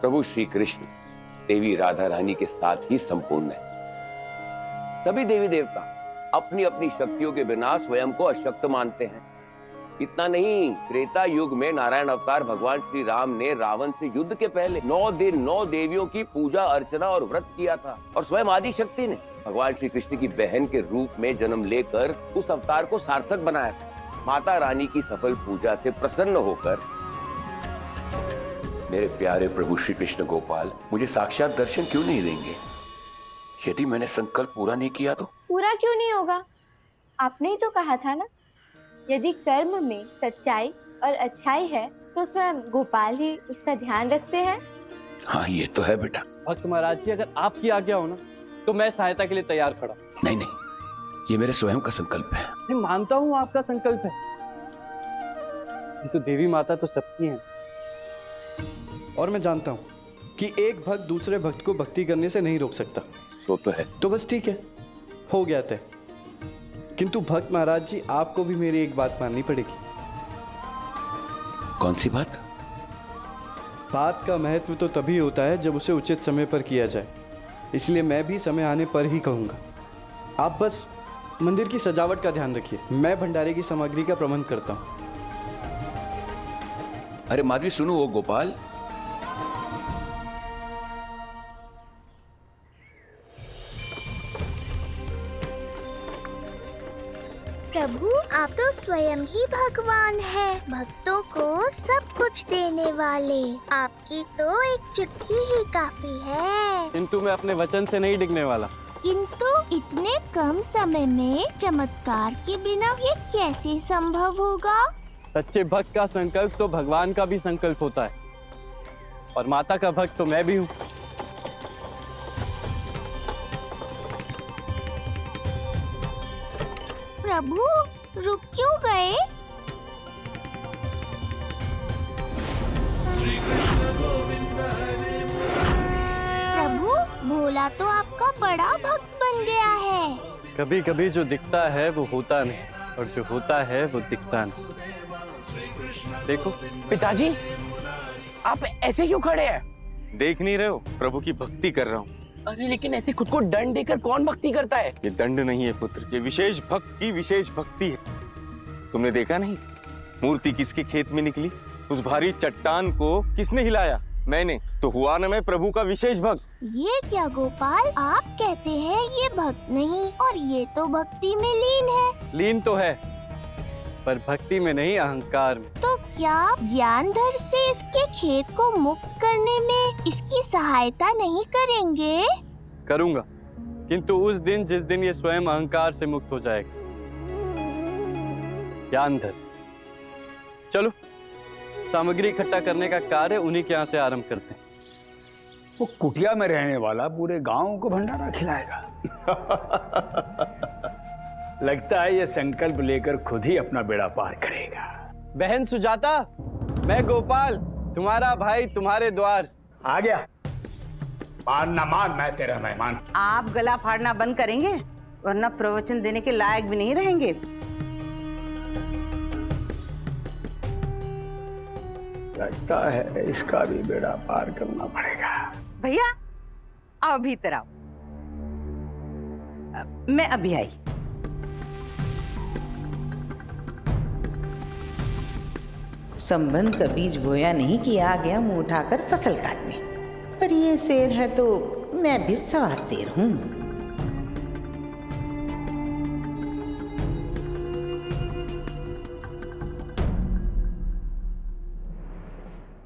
प्रभु श्री कृष्ण देवी राधा रानी के साथ ही संपूर्ण है। सभी देवी देवता अपनी अपनी शक्तियों के बिना स्वयं को अशक्त मानते हैं। इतना नहीं, त्रेता युग में नारायण अवतार भगवान श्री राम ने रावण से युद्ध के पहले 9 दिन 9 देवियों की पूजा अर्चना और व्रत किया था, और स्वयं आदि शक्ति ने भगवान श्री कृष्ण की बहन के रूप में जन्म लेकर उस अवतार को सार्थक बनाया था। माता रानी की सफल पूजा से प्रसन्न होकर मेरे प्यारे प्रभु श्री कृष्ण गोपाल मुझे साक्षात दर्शन क्यों नहीं देंगे? यदि मैंने संकल्प पूरा नहीं किया तो? पूरा क्यों नहीं होगा? आपने ही तो कहा था ना, यदि कर्म में सच्चाई और अच्छाई है तो स्वयं गोपाल ही उसका ध्यान रखते हैं। हाँ, ये तो है बेटा। भक्त महाराज जी, अगर आपकी आज्ञा हो ना तो मैं सहायता के लिए तैयार खड़ा। नहीं नहीं, ये मेरे स्वयं का संकल्प है। मैं मानता हूँ आपका संकल्प है, तो देवी माता तो सबकी है। और मैं जानता हूँ कि एक भक्त दूसरे भक्त को भक्ति करने से नहीं रोक सकता। सो तो है। तो बस ठीक है, हो गया तय। किंतु भक्त महाराज जी, आपको भी मेरी एक बात माननी पड़ेगी। कौन सी बात? बात का महत्व तो तभी होता है जब उसे उचित समय पर किया जाए, इसलिए मैं भी समय आने पर ही कहूँगा। आप बस मंदिर की सजावट का ध्यान रखिए, मैं भंडारे की सामग्री का प्रबंध करता हूँ। अरे माधवी सुनो, वो गोपाल। प्रभु, आप तो स्वयं ही भगवान हैं, भक्तों को सब कुछ देने वाले। आपकी तो एक चुटकी ही काफी है। किंतु मैं अपने वचन से नहीं डिगने वाला। किंतु इतने कम समय में चमत्कार के बिना ये कैसे संभव होगा? सच्चे भक्त का संकल्प तो भगवान का भी संकल्प होता है, और माता का भक्त तो मैं भी हूँ। प्रभु, रुक क्यों गए? प्रभु, भोला तो आपका बड़ा भक्त बन गया है। कभी कभी जो दिखता है वो होता नहीं, और जो होता है वो दिखता नहीं। देखो पिताजी, आप ऐसे क्यों खड़े हैं? देख नहीं रहे हो? प्रभु की भक्ति कर रहा हूँ। अरे लेकिन ऐसे खुद को दंड देकर कौन भक्ति करता है? ये दंड नहीं है पुत्र, ये विशेष भक्त की विशेष भक्ति है। तुमने देखा नहीं मूर्ति किसके खेत में निकली? उस भारी चट्टान को किसने हिलाया? मैंने। तो हुआ ना मैं प्रभु का विशेष भक्त। ये क्या गोपाल, आप कहते हैं ये भक्त नहीं और ये तो भक्ति में लीन है। लीन तो है, पर भक्ति में नहीं, अहंकार में। तो क्या ज्ञानधर से इसके खेत को मुक्त करने में इसकी सहायता नहीं करेंगे? करूंगा, किंतु उस दिन जिस दिन ये स्वयं अहंकार से मुक्त हो जाएगा। ज्ञानधर, चलो सामग्री इकट्ठा करने का कार्य उन्हीं के यहाँ से आरंभ करते हैं। वो कुटिया में रहने वाला पूरे गांव को भंडारा खिलाएगा। लगता है ये संकल्प लेकर खुद ही अपना बेड़ा पार करेगा। बहन सुजाता, मैं गोपाल, तुम्हारा भाई तुम्हारे द्वार। आ गया। मान ना मान, मैं तेरा मेहमान। आप गला फाड़ना बंद करेंगे, वरना प्रवचन देने के लायक भी नहीं रहेंगे। लगता है इसका भी बेड़ा पार करना पड़ेगा। भैया आओ भीतर आओ। मैं अभी आई। संबंध का बीज बोया नहीं कि आ गया मुंह उठाकर फसल काटने। पर ये शेर है तो मैं भी सवा शेर हूँ।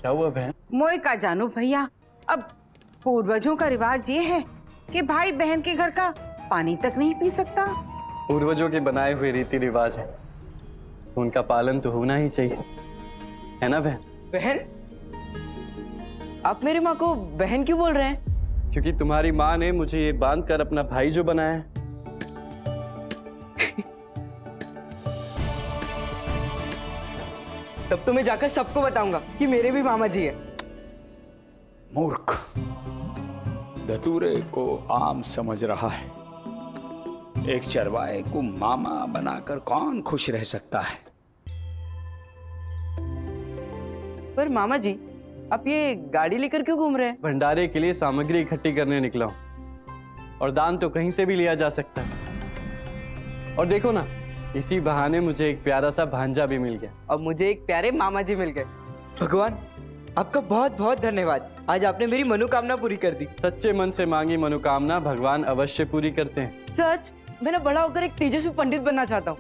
क्या हुआ बहन? मोए का जानू भैया, अब पूर्वजों का रिवाज ये है कि भाई बहन के घर का पानी तक नहीं पी सकता। पूर्वजों के बनाए हुए रीति रिवाज है, उनका पालन तो होना ही चाहिए, है ना बहन? बहन? आप मेरी माँ को बहन क्यों बोल रहे हैं? क्योंकि तुम्हारी माँ ने मुझे ये बांध कर अपना भाई जो बनाया है। तब तो मैं जाकर सबको बताऊंगा कि मेरे भी मामा जी हैं। मूर्ख, धतूरे को आम समझ रहा है। एक चरवाहे को मामा बनाकर कौन खुश रह सकता है? पर मामा जी, आप ये गाड़ी लेकर क्यों घूम रहे हैं? भंडारे के लिए सामग्री इकट्ठी करने निकला हूँ, और दान तो कहीं से भी लिया जा सकता है। और देखो ना, इसी बहाने मुझे एक प्यारा सा भांजा भी मिल गया। और मुझे एक प्यारे मामा जी मिल गए। भगवान, आपका बहुत बहुत धन्यवाद। आज आपने मेरी मनोकामना पूरी कर दी। सच्चे मन से मांगी मनोकामना भगवान अवश्य पूरी करते हैं। सच, मैं ना बड़ा होकर एक तेजस्वी पंडित बनना चाहता हूँ।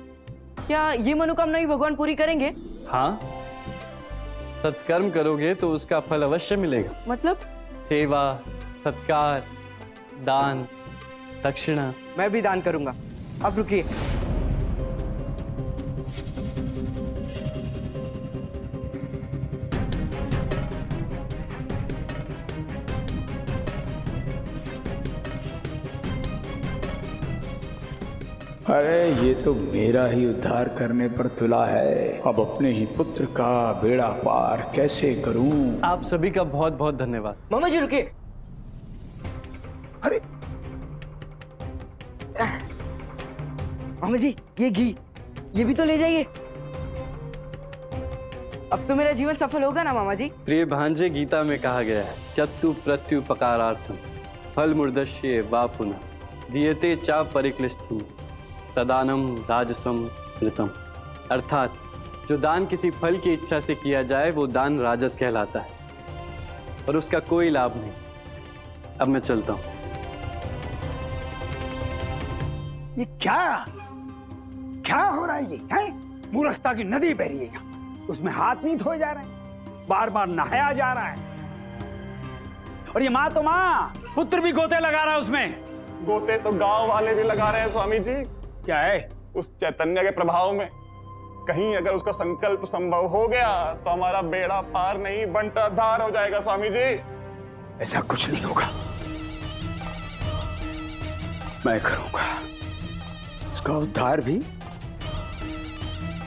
क्या ये मनोकामना भी भगवान पूरी करेंगे? हाँ, सत्कर्म करोगे तो उसका फल अवश्य मिलेगा। मतलब? सेवा, सत्कार, दान, दक्षिणा। मैं भी दान करूंगा। अब रुकिए। अरे ये तो मेरा ही उद्धार करने पर तुला है। अब अपने ही पुत्र का बेड़ा पार कैसे करूं? आप सभी का बहुत बहुत धन्यवाद। मामा जी रुकिए। अरे मामा जी, ये घी, ये भी तो ले जाइए। अब तो मेरा जीवन सफल होगा ना मामा जी? प्रिय भांजे, गीता में कहा गया है, चत्तु प्रत्युपकारार्थम फल मुर्दश्ये वा पुनः दीयते चा परिक्लिष्टम तदानम राजसम कृतम। अर्थात जो दान किसी फल की इच्छा से किया जाए वो दान राजस कहलाता है, और उसका कोई लाभ नहीं। अब मैं चलता हूँ। ये क्या हो रहा है? ये है मूर्खता की नदी बह रही है यहाँ। उसमें हाथ नहीं धोए जा रहे हैं, बार बार नहाया जा रहा है। और ये माँ तो माँ, पुत्र भी गोते लगा रहा है उसमें। गोते तो गांव वाले भी लगा रहे हैं स्वामी जी। क्या है? उस चैतन्य के प्रभाव में कहीं अगर उसका संकल्प संभव हो गया तो हमारा बेड़ा पार नहीं, बंटा धार हो जाएगा स्वामी जी। ऐसा कुछ नहीं होगा, मैं करूंगा उसका उद्धार भी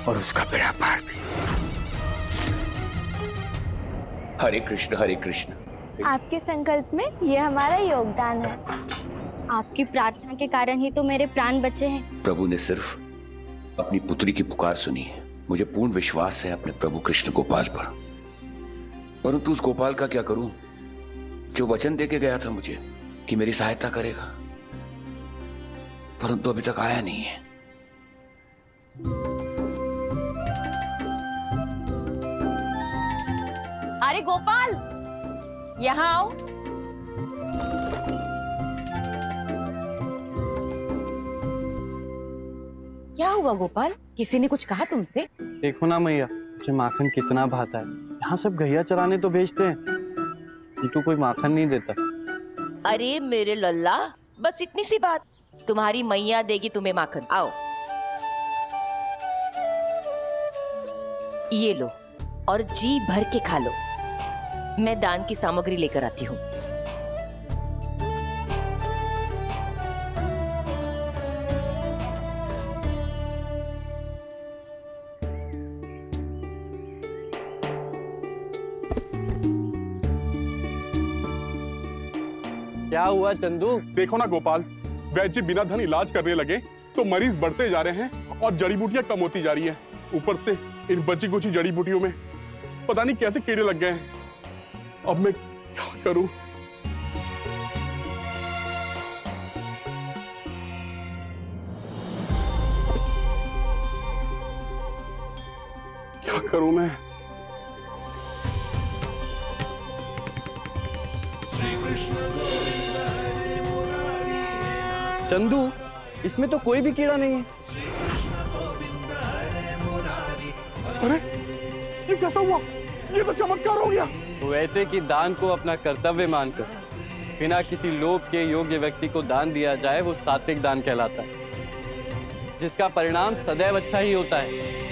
और उसका बेड़ा पार भी। हरे कृष्ण हरे कृष्ण। आपके संकल्प में ये हमारा योगदान है। आपकी प्रार्थना के कारण ही तो मेरे प्राण बचे हैं। प्रभु ने सिर्फ अपनी पुत्री की पुकार सुनी है। मुझे पूर्ण विश्वास है अपने प्रभु कृष्ण गोपाल पर, परंतु उस गोपाल का क्या करूं जो वचन देके गया था मुझे कि मेरी सहायता करेगा, परंतु अभी तक आया नहीं है। अरे गोपाल, यहाँ आओ। क्या हुआ गोपाल, किसी ने कुछ कहा तुमसे? देखो ना मैया, मुझे माखन कितना भाता है। यहाँ सब गैया चराने तो भेजते हैं, किंतु कोई माखन नहीं देता। अरे मेरे लल्ला, बस इतनी सी बात, तुम्हारी मैया देगी तुम्हें माखन। आओ, ये लो और जी भर के खा लो। मैं दान की सामग्री लेकर आती हूँ। क्या हुआ चंदू? देखो ना गोपाल, वैद्य जी बिना धन इलाज करने लगे तो मरीज बढ़ते जा रहे हैं और जड़ी बूटियां कम होती जा रही है। ऊपर से इन बची कुची जड़ी बूटियों में पता नहीं कैसे कीड़े लग गए हैं। अब मैं क्या करूं? क्या करूं मैं? चंदू, इसमें तो कोई भी कीड़ा नहीं है। अरे ये कैसा हुआ? ये तो चमत्कार हो गया। वैसे कि दान को अपना कर्तव्य मानकर बिना किसी लोभ के योग्य व्यक्ति को दान दिया जाए वो सात्विक दान कहलाता है, जिसका परिणाम सदैव अच्छा ही होता है।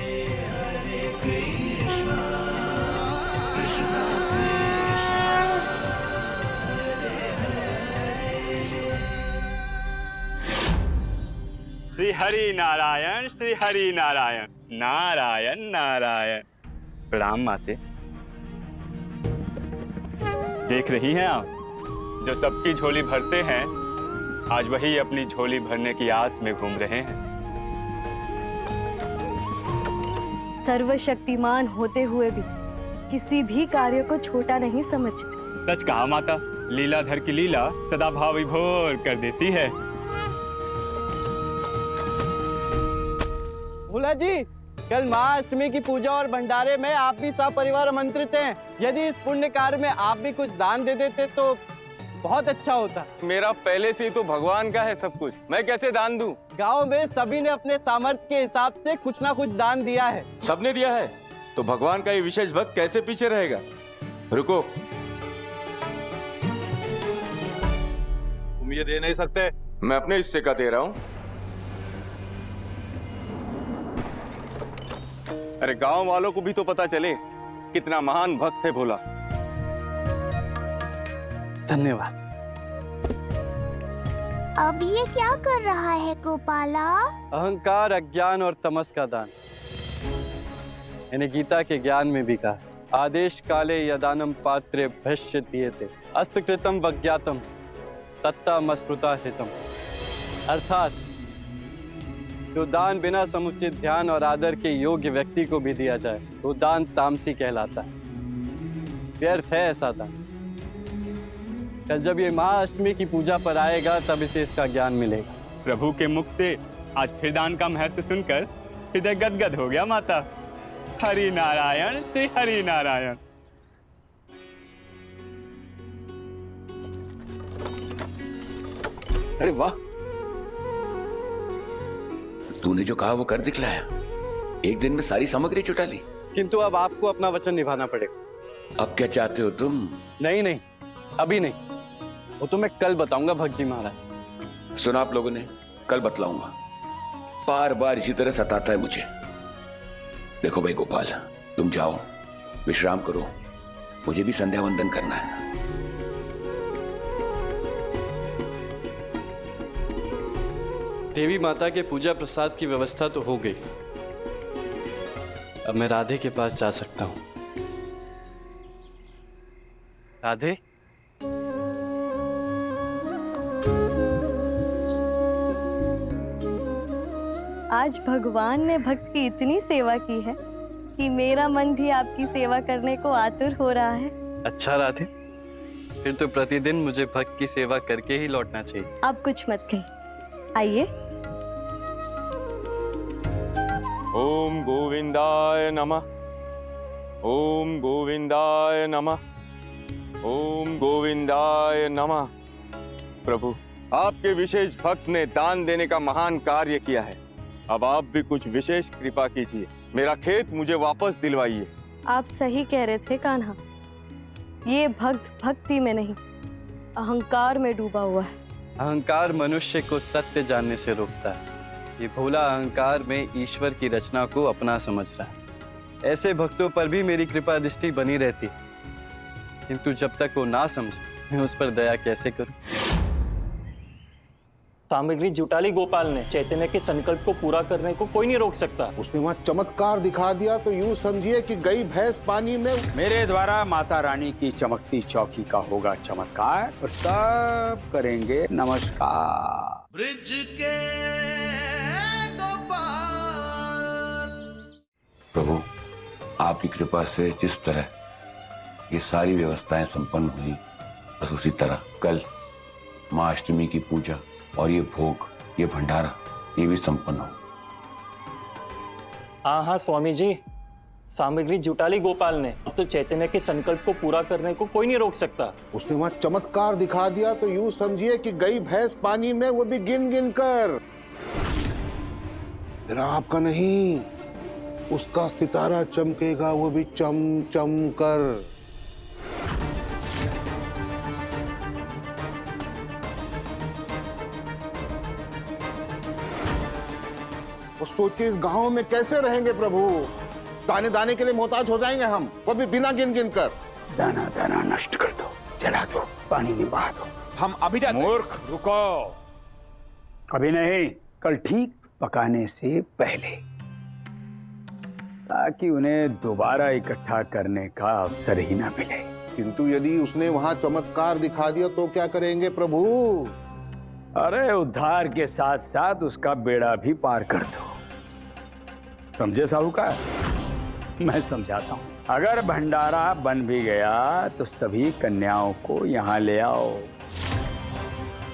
श्री हरि नारायण, श्री हरि नारायण, नारायण नारायण। प्रणाम माते। देख रही हैं आप, जो सबकी झोली भरते हैं आज वही अपनी झोली भरने की आस में घूम रहे हैं। सर्वशक्तिमान होते हुए भी किसी भी कार्य को छोटा नहीं समझते। सच कहा माता, लीलाधर की लीला सदा भाव विभोर कर देती है। भोला जी, कल महाअष्टमी की पूजा और भंडारे में आप भी सपरिवार आमंत्रित हैं। यदि इस पुण्य कार्य में आप भी कुछ दान दे देते तो बहुत अच्छा होता। मेरा पहले से ही तो भगवान का है सब कुछ, मैं कैसे दान दूं? गांव में सभी ने अपने सामर्थ्य के हिसाब से कुछ ना कुछ दान दिया है। सबने दिया है तो भगवान का ये विशेष भक्त कैसे पीछे रहेगा? रुको, तुम ये दे नहीं सकते, मैं अपने हिस्से का दे रहा हूं। अरे गांव वालों को भी तो पता चले कितना महान भक्त है भोला। धन्यवाद। अब ये क्या कर रहा है गोपाला? अहंकार, अज्ञान और तमस का दान। मैंने गीता के ज्ञान में भी कहा, आदेश काले यदानम पात्रे भ्यश्यत्येते अस्तकृतम वज्ञातम तत्तामस्मृता हितम। अर्थात जो दान बिना समुचित ध्यान और आदर के योग्य व्यक्ति को भी दिया जाए तो दान तामसी कहलाता है, व्यर्थ है ऐसा दान। कल जब ये महाअष्टमी की पूजा पर आएगा तब इसे इसका ज्ञान मिलेगा। प्रभु के मुख से आज फिर दान का महत्व सुनकर हृदय गदगद हो गया माता। हरि नारायण श्री हरि नारायण। अरे वाह, तूने जो कहा वो कर दिखलाया। एक दिन में सारी सामग्री जुटा ली। किंतु अब आपको अपना वचन निभाना पड़ेगा। अब क्या चाहते हो तुम? नहीं, अभी नहीं, वो तो मैं कल बताऊंगा भक्त जी महाराज। सुना आप लोगों ने, कल बतलाऊंगा। बार बार इसी तरह सताता है मुझे। देखो भाई गोपाल, तुम जाओ विश्राम करो, मुझे भी संध्या वंदन करना है। देवी माता के पूजा प्रसाद की व्यवस्था तो हो गई। अब मैं राधे के पास जा सकता हूँ। राधे, आज भगवान ने भक्त की इतनी सेवा की है कि मेरा मन भी आपकी सेवा करने को आतुर हो रहा है। अच्छा राधे, फिर तो प्रतिदिन मुझे भक्त की सेवा करके ही लौटना चाहिए। आप कुछ मत कहिए, आइए। ओम गोविंदाय नमः, ओम गोविंदाय नमः, ओम गोविंदाय नमः। प्रभु, आपके विशेष भक्त ने दान देने का महान कार्य किया है। अब आप भी कुछ विशेष कृपा कीजिए, मेरा खेत मुझे वापस दिलवाइए। आप सही कह रहे थे कान्हा, ये भक्त भक्ति में नहीं अहंकार में डूबा हुआ है। अहंकार मनुष्य को सत्य जानने से रोकता है। ये भोला अहंकार में ईश्वर की रचना को अपना समझ रहा है। ऐसे भक्तों पर भी मेरी कृपा दृष्टि बनी रहती, किंतु जब तक वो ना समझे मैं उस पर दया कैसे करूं? सामग्री जुटा ली गोपाल ने, चैतन्य के संकल्प को पूरा करने को कोई नहीं रोक सकता। उसने वहाँ चमत्कार दिखा दिया तो यूं समझिए कि गई भैंस पानी में। मेरे द्वारा माता रानी की चमकती चौकी का होगा चमत्कार और सब करेंगे नमस्कार। ब्रिज के प्रभु, आपकी कृपा से जिस तरह ये सारी व्यवस्थाएं संपन्न हुई, बस उसी तरह कल माँ अष्टमी की पूजा और ये भोग, ये भंडारा, ये भी संपन्न हो। हाँ स्वामी जी, सामग्री जुटा ली गोपाल ने, अब तो चैतन्य के संकल्प को पूरा करने को कोई नहीं रोक सकता। उसने वहाँ चमत्कार दिखा दिया तो यूं समझिए कि गई भैंस पानी में, वो भी गिन गिन कर। तेरा आपका नहीं, उसका सितारा चमकेगा, वो भी चम चम कर। सोचिए इस गांव में कैसे रहेंगे प्रभु। दाने दाने के लिए मोहताज हो जाएंगे हम, वो भी बिना गिन गिन कर। दाना दाना नष्ट कर दो, जला दो, पानी में बहा दो। हम अभी जाते। मूर्ख, रुको। अभी नहीं, कल ठीक पकाने से पहले, ताकि उन्हें दोबारा इकट्ठा करने का अवसर ही ना मिले। किंतु यदि उसने वहां चमत्कार दिखा दिया तो क्या करेंगे प्रभु? अरे उद्धार के साथ साथ उसका बेड़ा भी पार कर दो। समझे साहूकार? मैं समझाता हूं। अगर भंडारा बन भी गया तो सभी कन्याओं को यहाँ ले आओ।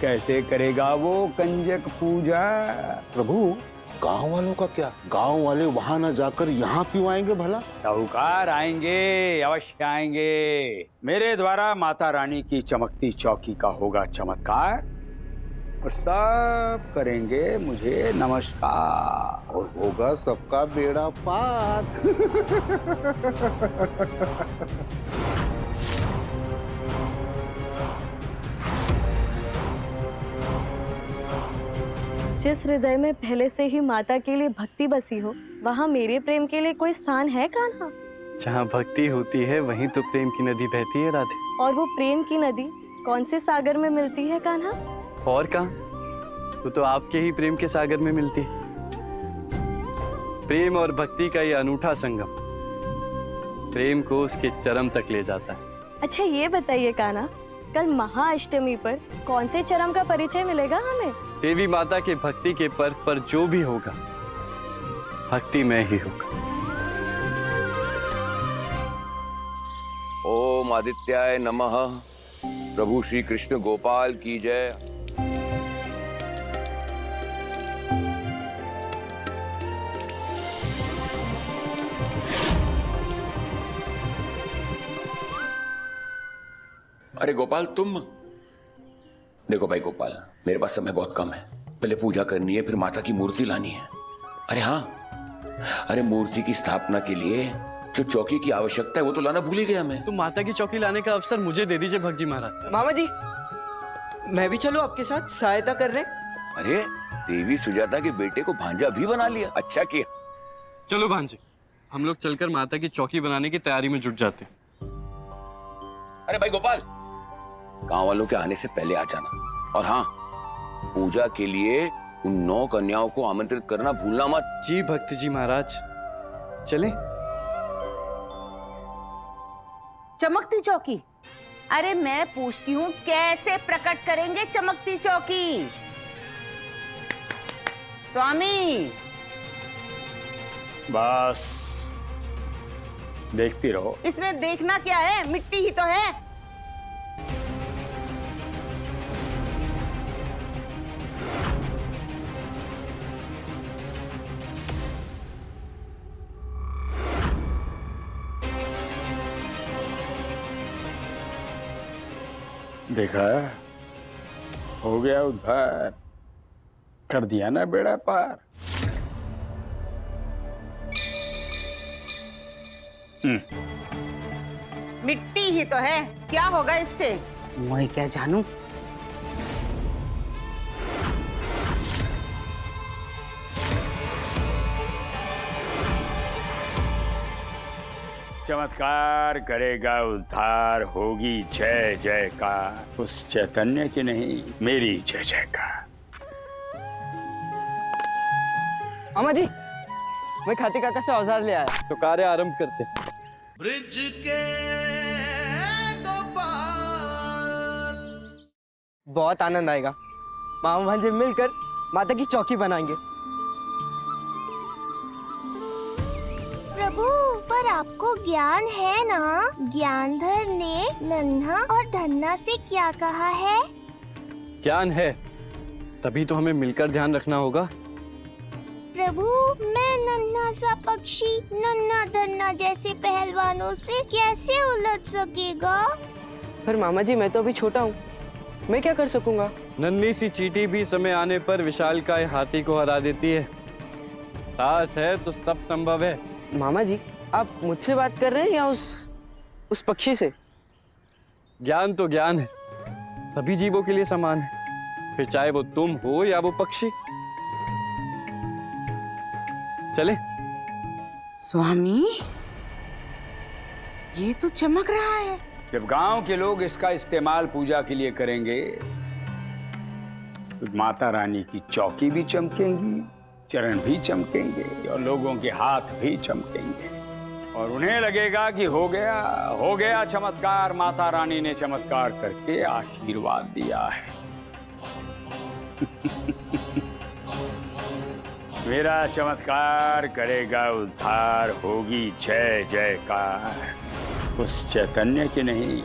कैसे करेगा वो कंजक पूजा? प्रभु, गांव वालों का क्या? गांव वाले वहां न जाकर यहाँ क्यों आएंगे भला? साहूकार आएंगे, अवश्य आएंगे। मेरे द्वारा माता रानी की चमकती चौकी का होगा चमत्कार और सब करेंगे मुझे नमस्कार और होगा सबका बेड़ा पार। जिस हृदय में पहले से ही माता के लिए भक्ति बसी हो, वहाँ मेरे प्रेम के लिए कोई स्थान है कान्हा? जहाँ भक्ति होती है वहीं तो प्रेम की नदी बहती है राधे। और वो प्रेम की नदी कौन से सागर में मिलती है कान्हा? और कहाँ, तो आपके ही प्रेम के सागर में मिलती है। प्रेम और भक्ति का ये अनूठा संगम प्रेम को उसके चरम तक ले जाता है। अच्छा ये बताइए कान्हा, कल महाअष्टमी पर कौन से चरम का परिचय मिलेगा हमें? देवी माता के भक्ति के पर्व पर जो भी होगा भक्ति में ही होगा। ओम आदित्याय नमः। प्रभु श्री कृष्ण गोपाल की जय। अरे गोपाल, तुम देखो भाई गोपाल, मेरे पास समय बहुत कम है। पहले पूजा करनी है, फिर माता की मूर्ति लानी है। अरे हाँ, अरे मूर्ति की स्थापना के लिए जो चौकी की आवश्यकता है वो तो लाना भूल ही गया मैं। तो माता की चौकी लाने का अवसर मुझे दे दीजिए भक्जी महाराज। मामा जी, मैं भी चलूं आपके साथ सहायता करने? अरे देवी सुजाता के बेटे को भांजा भी बना लिया, अच्छा किया। चलो भांजे, हम लोग चलकर माता की चौकी बनाने की तैयारी में जुट जाते हैं। अरे भाई गोपाल, गांव वालों के आने से पहले आ जाना। और हाँ, पूजा के लिए उन 9 कन्याओं को आमंत्रित करना भूलना मत। जी भक्त जी महाराज, चलें? चमकती चौकी? अरे मैं पूछती हूँ, कैसे प्रकट करेंगे चमकती चौकी? स्वामी बस देखती रहो। इसमें देखना क्या है, मिट्टी ही तो है। देखा, हो गया उद्धार, कर दिया ना बेड़ा पार। मिट्टी ही तो है, क्या होगा इससे? मैं क्या जानूं। चमत्कार करेगा उद्धार, होगी जय जयकार। उस चैतन्य की नहीं, मेरी जय जयकार। मामा जी, मैं खाती काका से औजार ले आया। तो कार्य आरंभ करते। ब्रिज के बहुत आनंद आएगा। मामा भांजे मिलकर माता की चौकी बनाएंगे। प्रभु, पर आपको ज्ञान है ना? ज्ञानधर ने नन्हा और धन्ना से क्या कहा है? ज्ञान है, तभी तो हमें मिलकर ध्यान रखना होगा। प्रभु, मैं नन्हा सा पक्षी नन्हा धन्ना जैसे पहलवानों से कैसे उलझ सकेगा? पर मामा जी, मैं तो अभी छोटा हूँ, मैं क्या कर सकूंगा? नन्ही सी चींटी भी समय आने पर विशालकाय हाथी को हरा देती है। साहस है तो सब संभव है। मामा जी, आप मुझसे बात कर रहे हैं या उस पक्षी से? ज्ञान तो ज्ञान है, सभी जीवों के लिए समान है, फिर चाहे वो तुम हो या वो पक्षी। चले? स्वामी, ये तो चमक रहा है। जब गांव के लोग इसका इस्तेमाल पूजा के लिए करेंगे तो माता रानी की चौकी भी चमकेंगी, चरण भी चमकेंगे और लोगों के हाथ भी चमकेंगे और उन्हें लगेगा कि हो गया चमत्कार। माता रानी ने चमत्कार करके आशीर्वाद दिया है। मेरा चमत्कार करेगा उद्धार, होगी जय जयकार। उस चैतन्य की नहीं,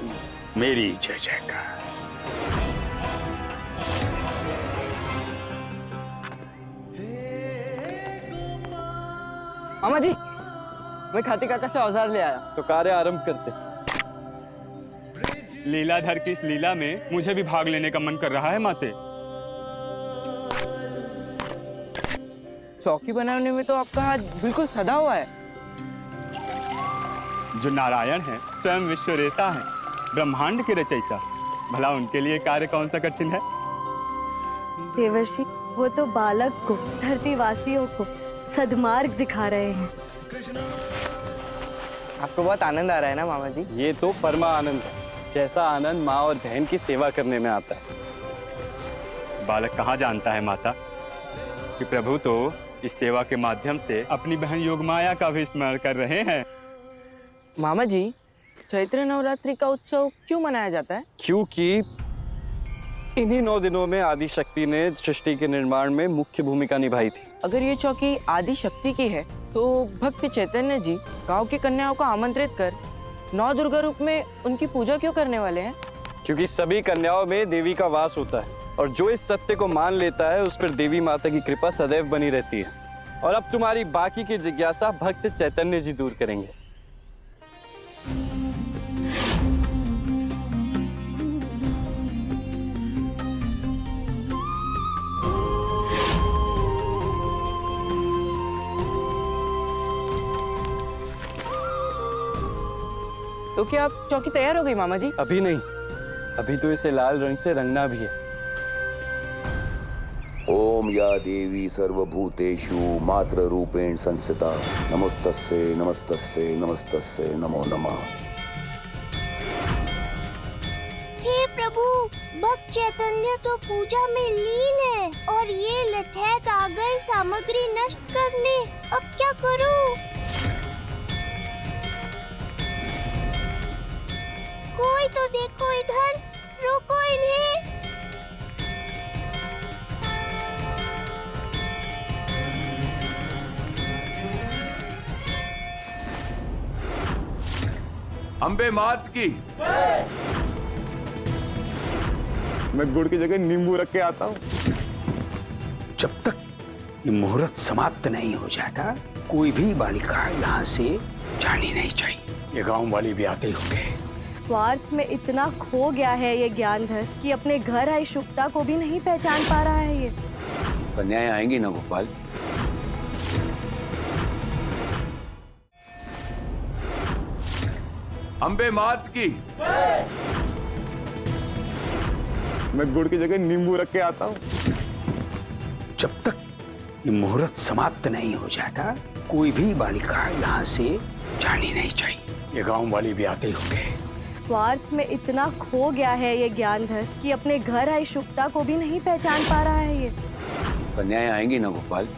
मेरी जय जयकार। मामा जी, मैं खाती काका से औजार ले आया। तो कार्य आरंभ करते। लीलाधर की इस लीला में मुझे भी भाग लेने का मन कर रहा है माते। चौकी बनाने में तो आपका हाथ बिल्कुल सदा हुआ है। जो नारायण है स्वयं विश्वरेता है, ब्रह्मांड के रचयिता, भला उनके लिए कार्य कौन सा कठिन है। देवर्षि, वो तो बालक को, धरतीवासियों को सद्मार्ग दिखा रहे हैं। आपको बहुत आनंद आ रहा है ना मामा जी? ये तो परमा आनंद है, जैसा आनंद माँ और बहन की सेवा करने में आता है। बालक कहाँ जानता है माता कि प्रभु तो इस सेवा के माध्यम से अपनी बहन योगमाया का भी स्मरण कर रहे हैं। मामा जी, चैत्र नवरात्रि का उत्सव क्यों मनाया जाता है? क्योंकि इन्हीं 9 दिनों में आदि शक्ति ने सृष्टि के निर्माण में मुख्य भूमिका निभाई थी। अगर ये चौकी आदि शक्ति की है तो भक्त चैतन्य जी गांव की कन्याओं को आमंत्रित कर 9 दुर्गा रूप में उनकी पूजा क्यों करने वाले हैं? क्योंकि सभी कन्याओं में देवी का वास होता है और जो इस सत्य को मान लेता है उस पर देवी माता की कृपा सदैव बनी रहती है। और अब तुम्हारी बाकी की जिज्ञासा भक्त चैतन्य जी दूर करेंगे। तो क्या आप चौकी तैयार हो गई मामा जी? अभी नहीं, अभी तो इसे लाल रंग से रंगना भी है। ओम या देवी सर्वभूतेषु मात्र रूपेण संस्थिता नमस्तस्यै नमस्तस्यै नमस्तस्यै नमो नमः। हे प्रभु, भक्त चैतन्य तो पूजा में लीन है और ये लठैत आ गए सामग्री नष्ट करने। अब क्या करूं? कोई तो देखो इधर, रोको इन्हें। अम्बे मात की। मैं गुड़ की जगह नींबू रख के आता हूँ। जब तक ये मुहूर्त समाप्त नहीं हो जाता, कोई भी बालिका यहाँ से जानी नहीं चाहिए। ये गांव वाले भी आते होंगे। स्वार्थ में इतना खो गया है ये ज्ञानधर कि अपने घर आई शुभता को भी नहीं पहचान पा रहा है। ये कन्याएं आएंगी ना गोपाल? अम्बे मात की। मैं गुड़ की जगह नींबू रख के आता हूँ। जब तक ये मुहूर्त समाप्त नहीं हो जाता, कोई भी बालिका यहाँ से जानी नहीं चाहिए। ये गांव वाले भी आते होंगे। स्वार्थ में इतना खो गया है ये ज्ञानधर कि अपने घर आई शुभता को भी नहीं पहचान पा रहा है। ये कन्याएं आएंगी ना गोपाल?